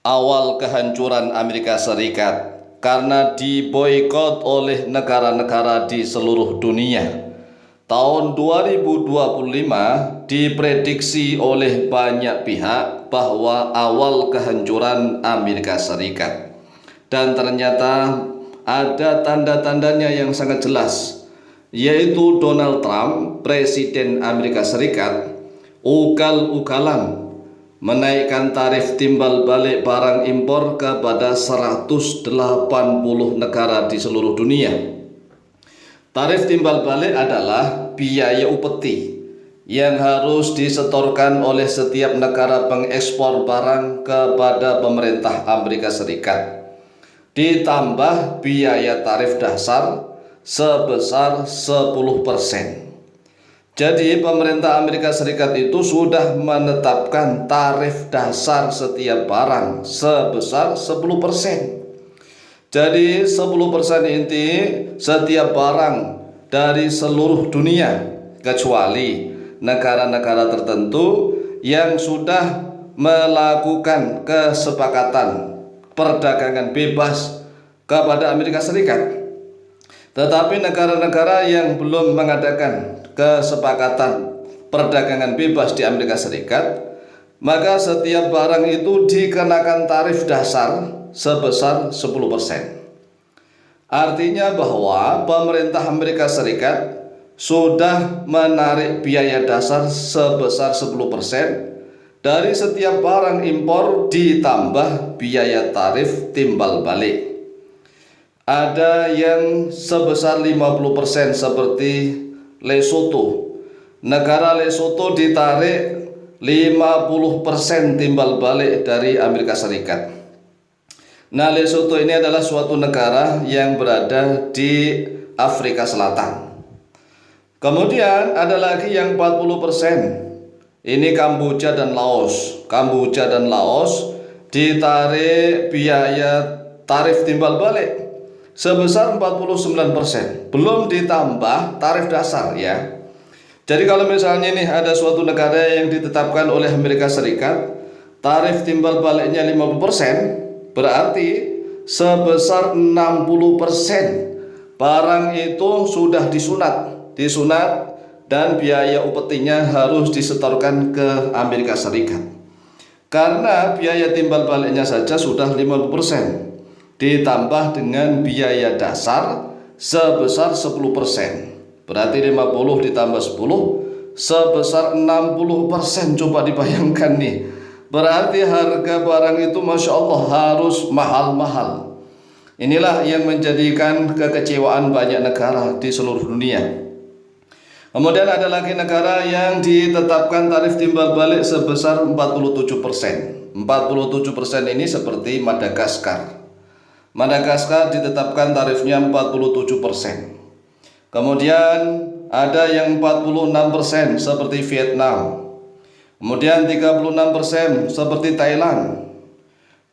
awal kehancuran Amerika Serikat karena diboikot oleh negara-negara di seluruh dunia. Tahun 2025 diprediksi oleh banyak pihak bahwa awal kehancuran Amerika Serikat. Dan ternyata ada tanda-tandanya yang sangat jelas, yaitu Donald Trump, Presiden Amerika Serikat, ugal-ugalan menaikkan tarif timbal balik barang impor kepada 180 negara di seluruh dunia. Tarif timbal balik adalah biaya upeti yang harus disetorkan oleh setiap negara pengekspor barang kepada pemerintah Amerika Serikat, ditambah biaya tarif dasar sebesar 10%. Jadi pemerintah Amerika Serikat itu sudah menetapkan tarif dasar setiap barang sebesar 10%. Jadi 10% inti setiap barang dari seluruh dunia, kecuali negara-negara tertentu yang sudah melakukan kesepakatan perdagangan bebas kepada Amerika Serikat. Tetapi negara-negara yang belum mengadakan kesepakatan perdagangan bebas di Amerika Serikat, maka setiap barang itu dikenakan tarif dasar sebesar 10%. Artinya bahwa pemerintah Amerika Serikat sudah menarik biaya dasar sebesar 10% dari setiap barang impor ditambah biaya tarif timbal balik. Ada yang sebesar 50% seperti Lesotho. Negara Lesotho ditarik 50% timbal balik dari Amerika Serikat. Nah, Lesotho ini adalah suatu negara yang berada di Afrika Selatan. Kemudian ada lagi yang 40%. Ini Kamboja dan Laos. Kamboja dan Laos ditarik biaya tarif timbal balik sebesar 49%. Belum ditambah tarif dasar ya. Jadi kalau misalnya nih ada suatu negara yang ditetapkan oleh Amerika Serikat, tarif timbal baliknya 50%, berarti sebesar 60% barang itu sudah disunat dan biaya upetinya harus disetorkan ke Amerika Serikat. Karena biaya timbal baliknya saja sudah 50%, ditambah dengan biaya dasar sebesar 10%. Berarti 50 ditambah 10 sebesar 60%. Coba dibayangkan nih. Berarti harga barang itu Masya Allah harus mahal-mahal. Inilah yang menjadikan kekecewaan banyak negara di seluruh dunia. Kemudian ada lagi negara yang ditetapkan tarif timbal balik sebesar 47%. 47% ini seperti Madagaskar. Madagaskar ditetapkan tarifnya 47%. Kemudian ada yang 46% seperti Vietnam. Kemudian 36% seperti Thailand,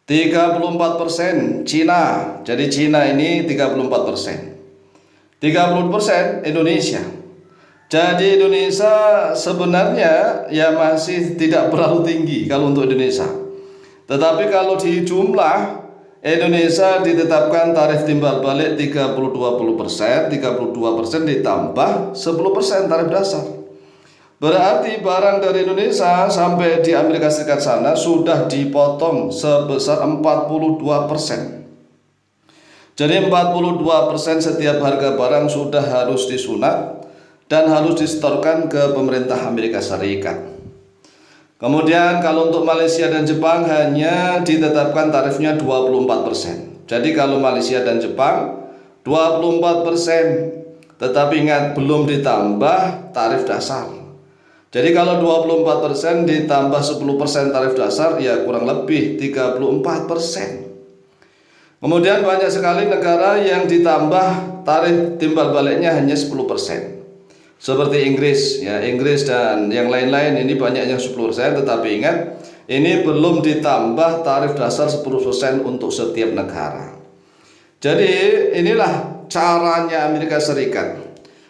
34% Cina. Jadi Cina ini 34%, 30% Indonesia. Jadi Indonesia sebenarnya ya masih tidak terlalu tinggi kalau untuk Indonesia. Tetapi kalau di jumlah, Indonesia ditetapkan tarif timbal balik 32% ditambah 10% tarif dasar. Berarti barang dari Indonesia sampai di Amerika Serikat sana sudah dipotong sebesar 42%. Jadi 42% setiap harga barang sudah harus disunat dan harus disetorkan ke pemerintah Amerika Serikat. Kemudian kalau untuk Malaysia dan Jepang hanya ditetapkan tarifnya 24%. Jadi kalau Malaysia dan Jepang 24%, tetapi ingat belum ditambah tarif dasar. Jadi kalau 24% ditambah 10% tarif dasar ya kurang lebih 34%. Kemudian banyak sekali negara yang ditambah tarif timbal baliknya hanya 10%. Seperti Inggris ya, Inggris dan yang lain-lain ini banyak yang 10%, tetapi ingat ini belum ditambah tarif dasar 10% untuk setiap negara. Jadi inilah caranya Amerika Serikat.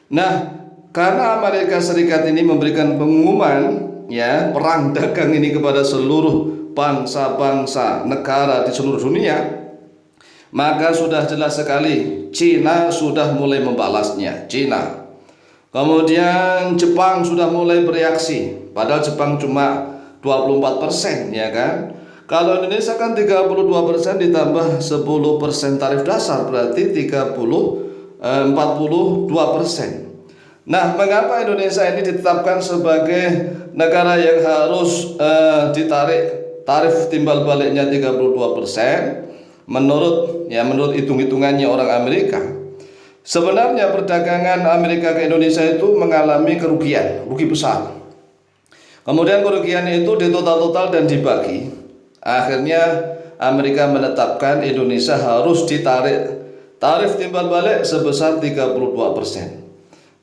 Nah, karena Amerika Serikat ini memberikan pengumuman ya perang dagang ini kepada seluruh bangsa-bangsa negara di seluruh dunia, maka sudah jelas sekali Cina sudah mulai membalasnya. Cina. Kemudian Jepang sudah mulai bereaksi. Padahal Jepang cuma 24%, ya kan? Kalau Indonesia kan 32% ditambah 10% tarif dasar, berarti 42%. Nah, mengapa Indonesia ini ditetapkan sebagai negara yang harus ditarik tarif timbal baliknya 32%? Menurut hitung-hitungannya orang Amerika, sebenarnya perdagangan Amerika ke Indonesia itu mengalami rugi besar. Kemudian kerugian itu ditotal-total dan dibagi. Akhirnya Amerika menetapkan Indonesia harus ditarik tarif timbal balik sebesar 32%.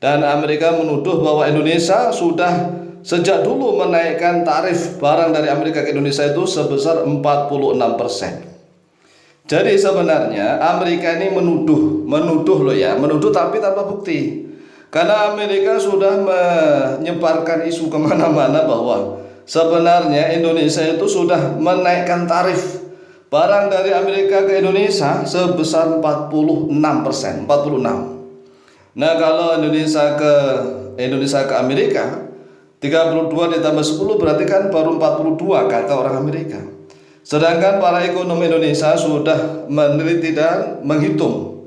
Dan Amerika menuduh bahwa Indonesia sudah sejak dulu menaikkan tarif barang dari Amerika ke Indonesia itu sebesar 46%. Jadi sebenarnya Amerika ini menuduh loh ya, menuduh tapi tanpa bukti. Karena Amerika sudah menyebarkan isu kemana-mana bahwa sebenarnya Indonesia itu sudah menaikkan tarif barang dari Amerika ke Indonesia sebesar 46%, 46. Nah, kalau Indonesia ke Amerika 32 ditambah 10 berarti kan baru 42 kata orang Amerika. Sedangkan para ekonom Indonesia sudah meneliti dan menghitung.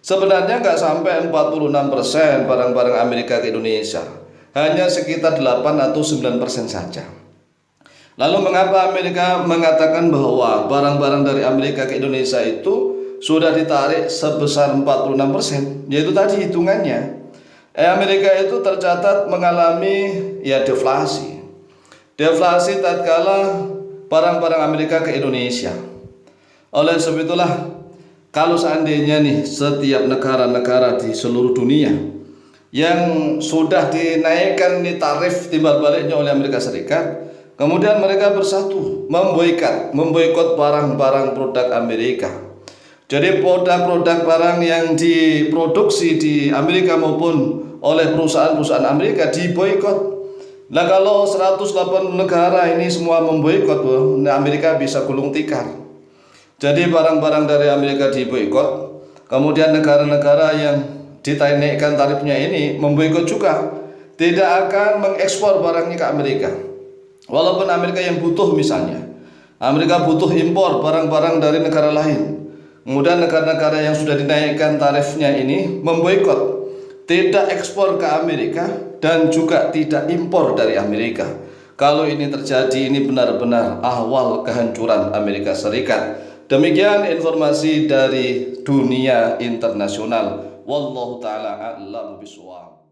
Sebenarnya nggak sampai 46% barang-barang Amerika ke Indonesia. Hanya sekitar 8 atau 9% saja. Lalu mengapa Amerika mengatakan bahwa barang-barang dari Amerika ke Indonesia itu sudah ditarik sebesar 46%, yaitu tadi hitungannya. Amerika itu tercatat mengalami deflasi. Deflasi tatkala barang-barang Amerika ke Indonesia. Oleh sebab itulah kalau seandainya nih setiap negara-negara di seluruh dunia yang sudah dinaikkan nih tarif timbal baliknya oleh Amerika Serikat, kemudian mereka bersatu memboikot barang-barang produk Amerika. Jadi produk-produk barang yang diproduksi di Amerika maupun oleh perusahaan-perusahaan Amerika diboikot. Nah, kalau 180 negara ini semua memboikot, Amerika bisa gulung tikar. Jadi barang-barang dari Amerika diboikot, kemudian negara-negara yang dinaikkan tarifnya ini memboikot juga, tidak akan mengekspor barangnya ke Amerika. Walaupun Amerika yang butuh, misalnya Amerika butuh impor barang-barang dari negara lain. Kemudian negara-negara yang sudah dinaikkan tarifnya ini memboikot, tidak ekspor ke Amerika dan juga tidak impor dari Amerika. Kalau ini terjadi, ini benar-benar awal kehancuran Amerika Serikat. Demikian informasi dari dunia internasional. Wallahu taala a'lam bishawab.